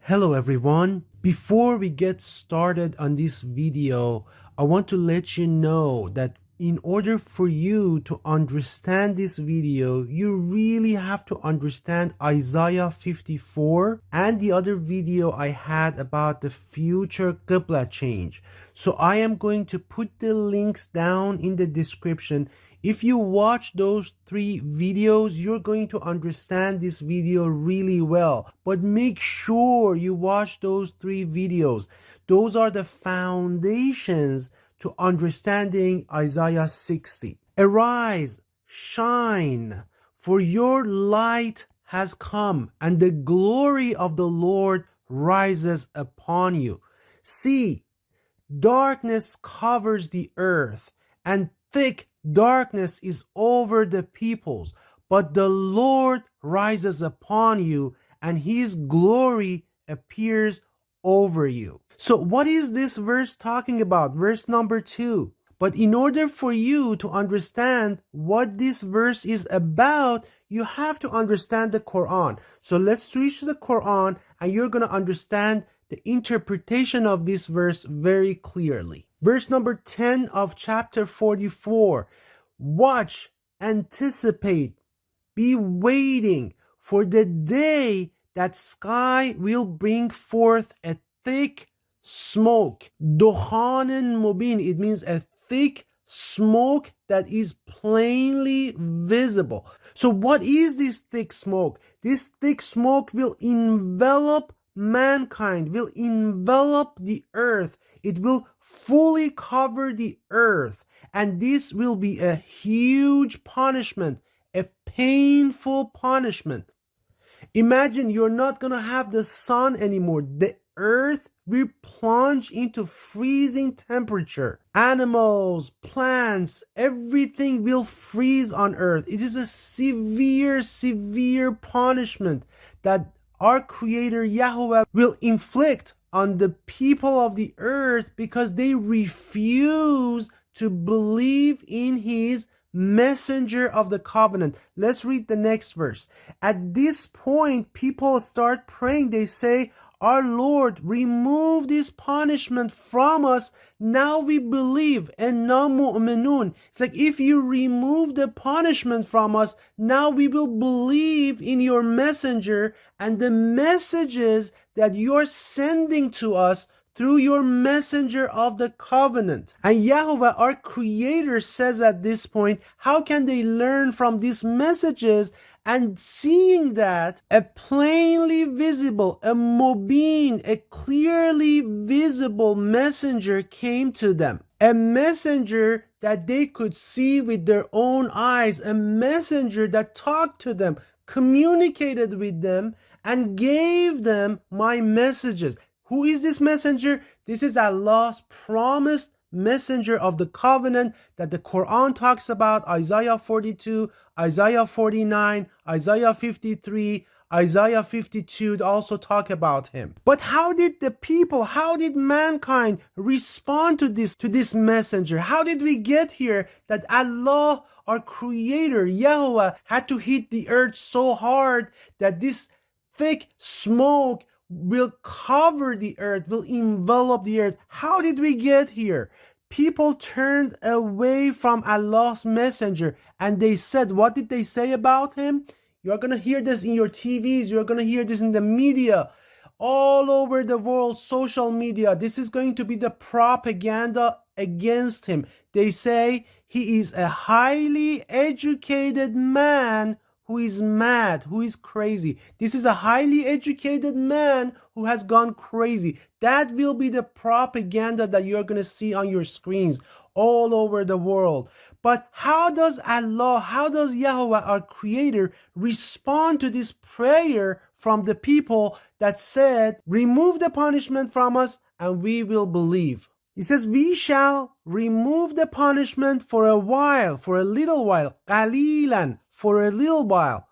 Hello everyone. Before we get started on this video, I want to let you know that in order for you to understand this video, you really have to understand Isaiah 54 and the other video I had about the future Qiblah change. So I am going to put the links down in the description. If you watch those 3 videos, you're going to understand this video really well. But make sure you watch those 3 videos. Those are the foundations to understanding Isaiah 60. Arise, shine, for your light has come, and the glory of the Lord rises upon you. See, darkness covers the earth, and thick darkness is over the peoples, but the Lord rises upon you, and his glory appears over you. So what is this verse talking about? Verse number 2. But in order for you to understand what this verse is about, you have to understand the Quran. So let's switch to the Quran, and you're going to understand the interpretation of this verse very clearly. Verse number 10 of chapter 44. Watch, anticipate, be waiting for the day that sky will bring forth a thick smoke. Dukhanan mubin, it means a thick smoke that is plainly visible. So what is this thick smoke? This thick smoke will envelop mankind, will envelop the earth. It will fully cover the earth, and this will be a huge punishment, a painful punishment. Imagine you're not going to have the sun anymore. The earth will plunge into freezing temperature. Animals, plants, everything will freeze on earth. It is a severe, severe punishment that our Creator Yahweh will inflict on the people of the earth because they refuse to believe in his messenger of the covenant. Let's read the next verse. At this point, people start praying. They say, our Lord, remove this punishment from us. Now we believe. Enna mu'minun. It's like, if you remove the punishment from us, now we will believe in your messenger and the messages that you're sending to us through your messenger of the covenant. And Yahweh, our Creator, says at this point, how can they learn from these messages? And seeing that a plainly visible, a mubin, a clearly visible messenger came to them. A messenger that they could see with their own eyes. A messenger that talked to them, communicated with them, and gave them my messages. Who is this messenger? This is Allah's promised messenger of the covenant that the Quran talks about. Isaiah 42, Isaiah 49, Isaiah 53, Isaiah 52 also talk about him. But how did the people, how did mankind respond to this messenger? How did we get here that Allah, our Creator, Yahweh, had to hit the earth so hard that this thick smoke will cover the earth, will envelop the earth? How did we get here? People turned away from Allah's messenger, and they said, what did they say about him? You're going to hear this in your TVs. You're going to hear this in the media. All over the world, social media. This is going to be the propaganda against him. They say he is a highly educated man who is mad, who is crazy. This is a highly educated man who has gone crazy. That will be the propaganda that you're going to see on your screens all over the world. But how does Allah, how does Yahweh, our Creator, respond to this prayer from the people that said, remove the punishment from us and we will believe? He says, we shall remove the punishment for a while, for a little while, qalilan, for a little while.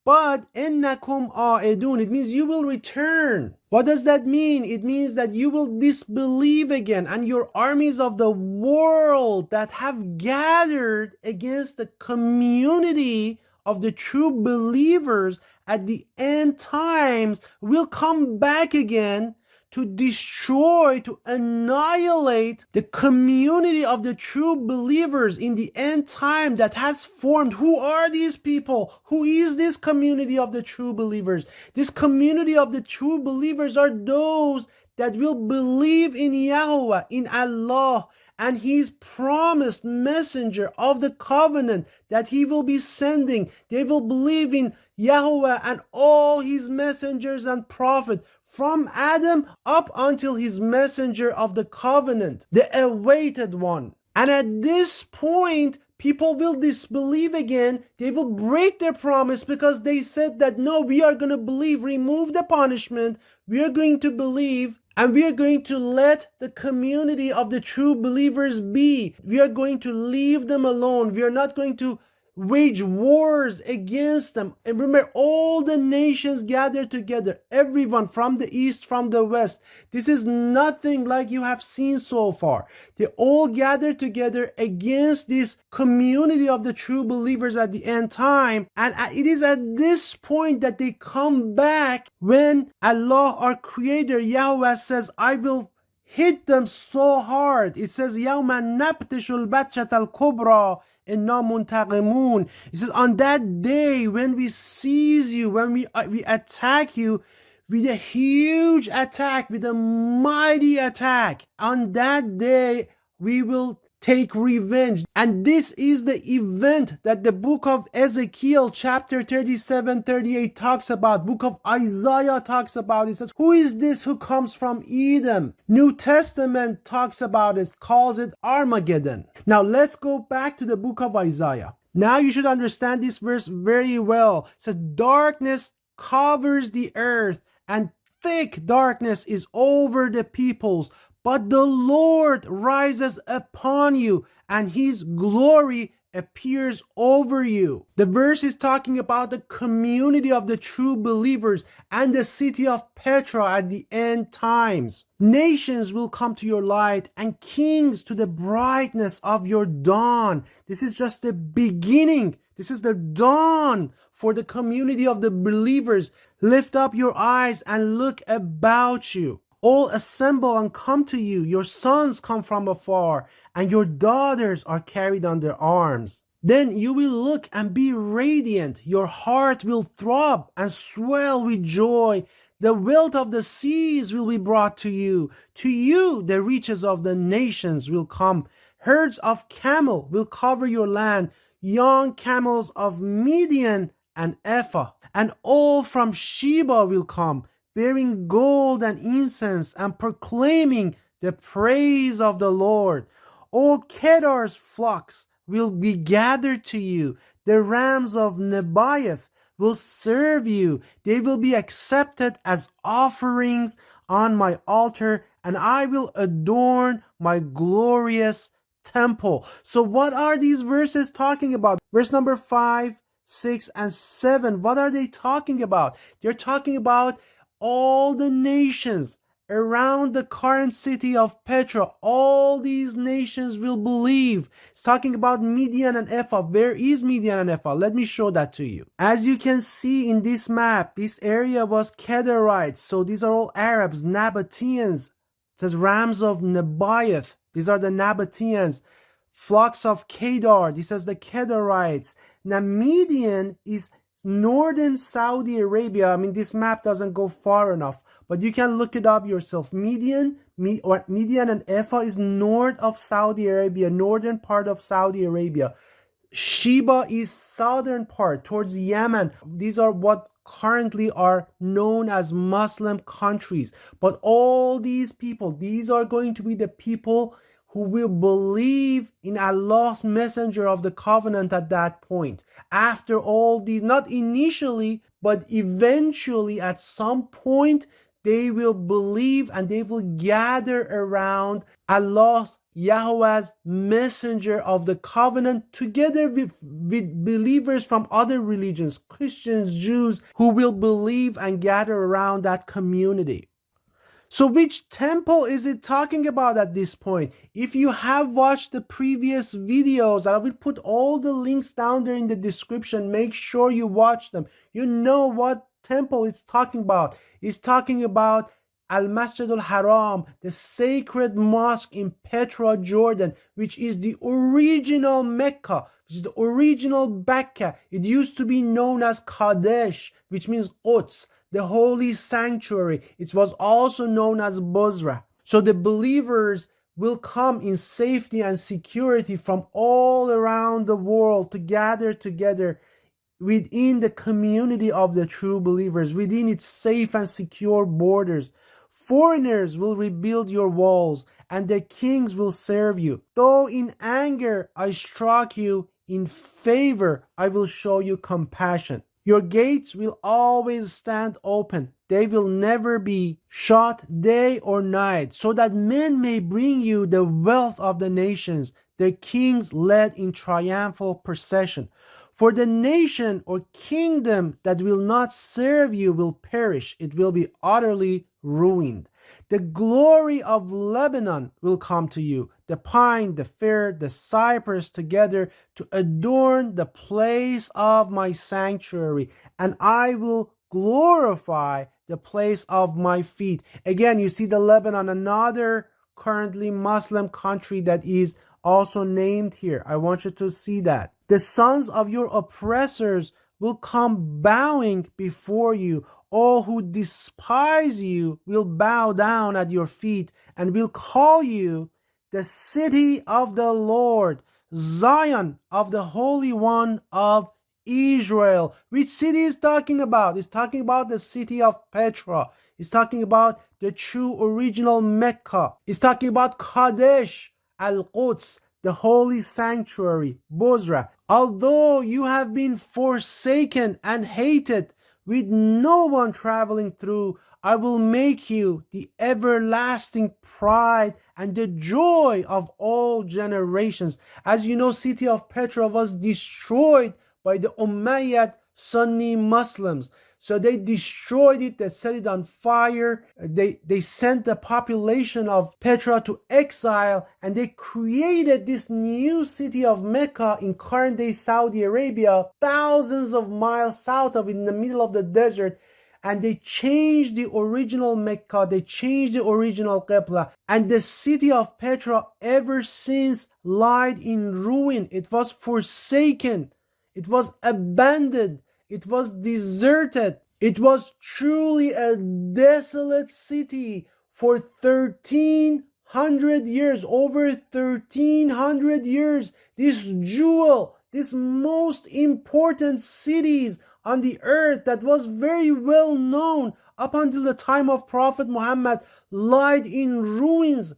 But ennakum a'idun, it means you will return. What does that mean? It means that you will disbelieve again, and your armies of the world that have gathered against the community of the true believers at the end times will come back again to destroy, to annihilate the community of the true believers in the end time that has formed. Who are these people? Who is this community of the true believers? This community of the true believers are those that will believe in Yahweh, in Allah, and His promised messenger of the covenant that He will be sending. They will believe in Yahweh and all His messengers and prophets, from Adam up until His messenger of the covenant, the awaited one. And at this point, people will disbelieve again. They will break their promise because they said that, no, we are going to believe, remove the punishment, we are going to believe, and we are going to let the community of the true believers be. We are going to leave them alone. We are not going to wage wars against them. And remember, all the nations gathered together, everyone from the east, from the west. This is nothing like you have seen so far. They all gathered together against this community of the true believers at the end time. And it is at this point that they come back when Allah, our creator, Yahweh, says, I will hit them so hard. It says, يَوْمَ نَبْتِشُ الْبَتْشَةَ الْكُبْرَى إِنَّا مُنْتَقِمُونَ. It says, on that day when we seize you, when we attack you with a huge attack, with a mighty attack, on that day we will take revenge. And this is the event that the book of Ezekiel chapter 37-38 talks about, book of Isaiah talks about. It says, who is this who comes from Edom? New Testament talks about it, calls it Armageddon. Now let's go back to the book of Isaiah. Now you should understand this verse very well. It says, darkness covers the earth and thick darkness is over the peoples. But the Lord rises upon you, and His glory appears over you. The verse is talking about the community of the true believers and the city of Petra at the end times. Nations will come to your light, and kings to the brightness of your dawn. This is just the beginning. This is the dawn for the community of the believers. Lift up your eyes and look about you. All assemble and come to you. Your sons come from afar, and your daughters are carried on their arms. Then you will look and be radiant. Your heart will throb and swell with joy. The wealth of the seas will be brought to you. To you the riches of the nations will come. Herds of camel will cover your land. Young camels of Midian and Ephah. And all from Sheba will come, bearing gold and incense and proclaiming the praise of the Lord. All Kedar's flocks will be gathered to you. The rams of Nebaioth will serve you. They will be accepted as offerings on my altar, and I will adorn my glorious temple. So what are these verses talking about? Verse number 5, 6, and 7. What are they talking about? They're talking about all the nations around the current city of Petra. All these nations will believe. It's talking about Midian and Ephah. Where is Midian and Ephah? Let me show that to you. As you can see in this map, this area was Kedarites. So these are all Arabs, Nabateans. It says rams of Nebaioth. These are the Nabateans. Flocks of Kedar. This is the Kedarites. Now Midian is northern Saudi Arabia. I mean, this map doesn't go far enough, but you can look it up yourself. Midian and Ephah is north of Saudi Arabia, northern part of Saudi Arabia. Sheba is southern part towards Yemen. These are what currently are known as Muslim countries. But all these people, these are going to be the people who will believe in Allah's messenger of the covenant at that point. After all these, not initially, but eventually at some point, they will believe and they will gather around Allah's, Yahweh's messenger of the covenant, together with believers from other religions, Christians, Jews, who will believe and gather around that community. So which temple is it talking about at this point? If you have watched the previous videos, I will put all the links down there in the description. Make sure you watch them. You know what temple it's talking about. It's talking about Al-Masjid al-Haram, the sacred mosque in Petra, Jordan, which is the original Mecca, which is the original Bakkah. It used to be known as Kadesh, which means Quds, the holy sanctuary. It was also known as Bozrah. So the believers will come in safety and security from all around the world to gather together within the community of the true believers, within its safe and secure borders. Foreigners will rebuild your walls, and the kings will serve you. Though in anger I struck you, in favor I will show you compassion. Your gates will always stand open. They will never be shut day or night, so that men may bring you the wealth of the nations, the kings led in triumphal procession. For the nation or kingdom that will not serve you will perish. It will be utterly ruined. The glory of Lebanon will come to you, the pine, the fir, the cypress together to adorn the place of my sanctuary, and I will glorify the place of my feet. Again, you see the Lebanon, another currently Muslim country that is also named here. I want you to see that. The sons of your oppressors will come bowing before you. All who despise you will bow down at your feet and will call you the city of the Lord, Zion of the Holy One of Israel. Which city is talking about? It's talking about the city of Petra. It's talking about the true original Mecca. It's talking about Kadesh, Al-Quds, the holy sanctuary, Bozrah. Although you have been forsaken and hated, with no one traveling through, I will make you the everlasting pride and the joy of all generations. As you know, city of Petra was destroyed by the Umayyad Sunni Muslims. So they destroyed it, they set it on fire, they sent the population of Petra to exile, and they created this new city of Mecca in current-day Saudi Arabia, thousands of miles south of it, in the middle of the desert. And they changed the original Mecca, they changed the original Qiblah, and the city of Petra ever since lied in ruin. It was forsaken, it was abandoned, it was deserted. It was truly a desolate city for 1300 years, over 1300 years. This jewel, this most important cities on the earth that was very well known up until the time of Prophet Muhammad lied in ruins,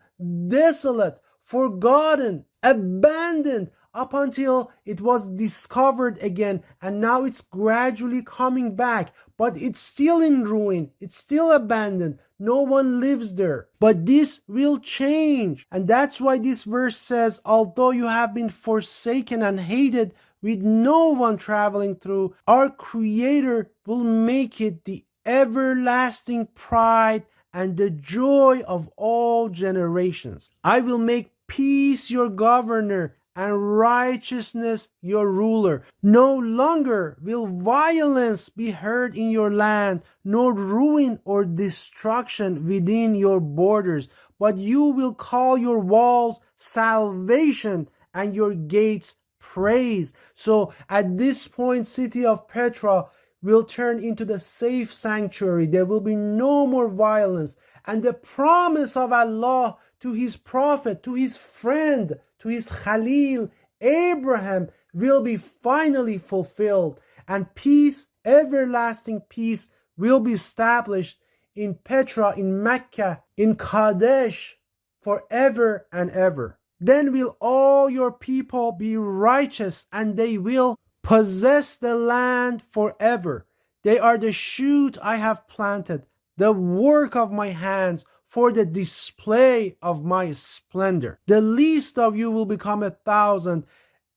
desolate, forgotten, abandoned, up until it was discovered again, and now it's gradually coming back, but it's still in ruin, it's still abandoned, no one lives there. But this will change, and that's why this verse says, although you have been forsaken and hated, with no one traveling through, our Creator will make it the everlasting pride and the joy of all generations. I will make peace your governor and righteousness your ruler. No longer will violence be heard in your land, nor ruin or destruction within your borders, but you will call your walls salvation and your gates praise. So at this point, city of Petra will turn into the safe sanctuary. There will be no more violence, and the promise of Allah to his prophet, to his friend, to his Khalil, Abraham, will be finally fulfilled, and peace, everlasting peace, will be established in Petra, in Mecca, in Kadesh, forever and ever. Then will all your people be righteous, and they will possess the land forever. They are the shoot I have planted, the work of my hands, for the display of my splendor. The least of you will become 1,000,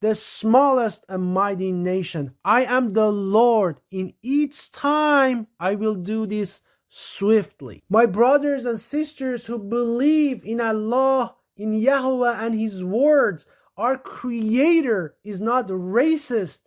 the smallest a mighty nation. I am the Lord. In its time I will do this swiftly. My brothers and sisters who believe in Allah, in Yahweh and His words, our Creator is not racist.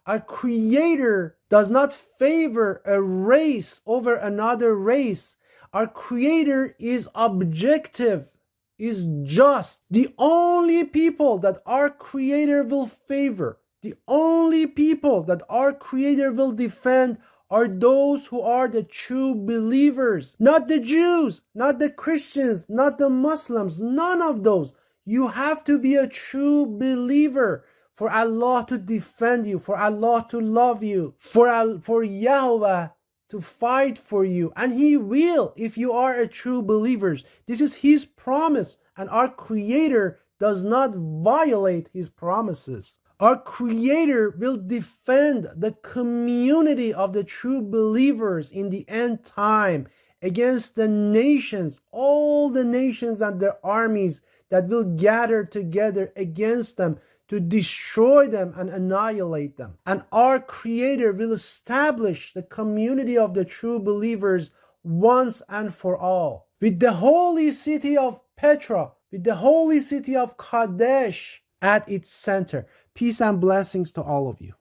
Our Creator does not favor a race over another race. Our Creator is objective, is just. The only people that our Creator will favor, the only people that our Creator will defend are those who are the true believers. Not the Jews, not the Christians, not the Muslims, none of those. You have to be a true believer for Allah to defend you, for Allah to love you, for Yahweh to fight for you. And He will if you are a true believer. This is His promise, and our Creator does not violate His promises. Our Creator will defend the community of the true believers in the end time against the nations, all the nations and their armies that will gather together against them to destroy them and annihilate them. And our Creator will establish the community of the true believers once and for all. With the holy city of Petra, with the holy city of Kadesh at its center. Peace and blessings to all of you.